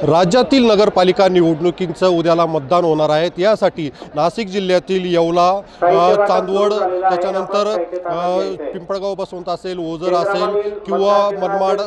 राज्यातील नगरपालिका निवडणुकींचं उद्याला मतदान होणार आहे। यासाठी नाशिक जिल्ह्यातील येवला, चांदवड, त्याच्यानंतर पिंपळगाव बसवंत असेल, ओझर असेल किंवा मनमाड,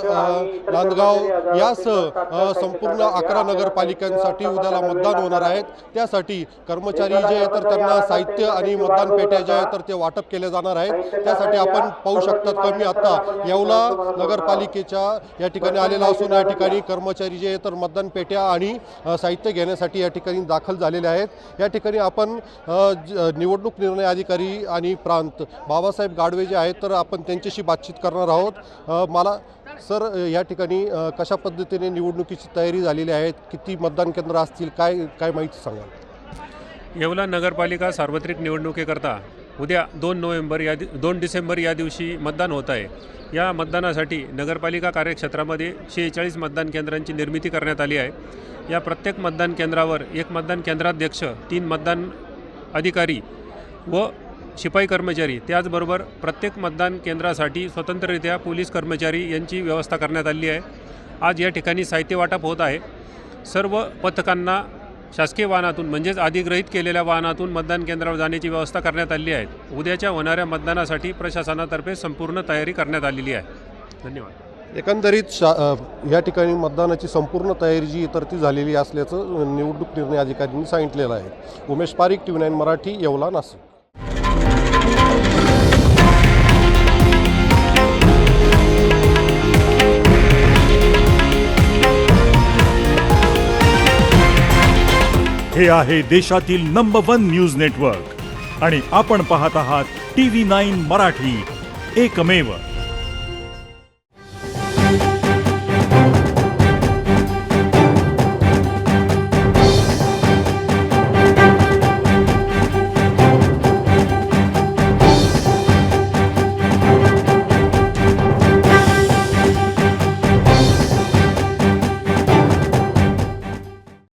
नांदगाव यासह संपूर्ण 11 नगरपालिकांसाठी उद्याला मतदान होणार आहेत। त्यासाठी कर्मचारी जे आहेत तर त्यांना साहित्य आणि मतदान पेट्या जे आहेत तर ते वाटप केले जाणार आहेत। त्यासाठी आपण पाहू शकतात की मी आता येवला नगरपालिकेच्या या ठिकाणी आलेला असून या ठिकाणी कर्मचारी जे आहेत तर मतदान पेट्या आणि साहित्य घेण्यासाठी या ठिकाणी दाखल झालेले आहेत। या ठिकाणी आपण निवडणूक निर्णय अधिकारी आणि प्रांत बाबासाहेब गाडवे जे आहेत तर आपण त्यांच्याशी बातचीत करणार आहोत। मला सर या ठिकाणी कशा पद्धतीने निवडणुकीची तयारी झालेली आहे, किती मतदान केंद्र असतील, काय माहिती सांगाल? येवला नगरपालिका सार्वत्रिक निवडणुकीकरता उद्या 2 डिसेंबर या दिवशी मतदान होत आहे। या मतदानासाठी नगरपालिका कार्यक्षेत्रामध्ये 46 मतदान केंद्रांची निर्मिती करण्यात आली आहे। या प्रत्येक मतदान केंद्रावर एक मतदान केंद्राध्यक्ष, 3 मतदान अधिकारी व शिपाई कर्मचारी, त्याचबरोबर प्रत्येक मतदान केंद्रासाठी स्वतंत्ररित्या पोलीस कर्मचारी यांची व्यवस्था करण्यात आली आहे। आज या ठिकाणी साहित्य वाटप होत आहे। सर्व पथकांना शासकीय वाहनातून म्हणजेच अधिग्रहित केलेल्या वाहनातून मतदान केंद्रावर जाण्याची व्यवस्था करण्यात आली आहे। उद्याच्या होणाऱ्या मतदानासाठी प्रशासनातर्फे संपूर्ण तयारी करण्यात आलेली आहे। धन्यवाद। एकंदरीत या ठिकाणी मतदानाची संपूर्ण तयारी जी तर ती झालेली असल्याचं निवडणूक निर्णय अधिकाऱ्यांनी सांगितलेलं आहे। उमेश पारिक, TV9 मराठी, येवला, नाशिक। हे आहे देशातील नंबर 1 न्यूज नेटवर्क आणि आपण पाहत आहात TV9 मराठी, एकमेव।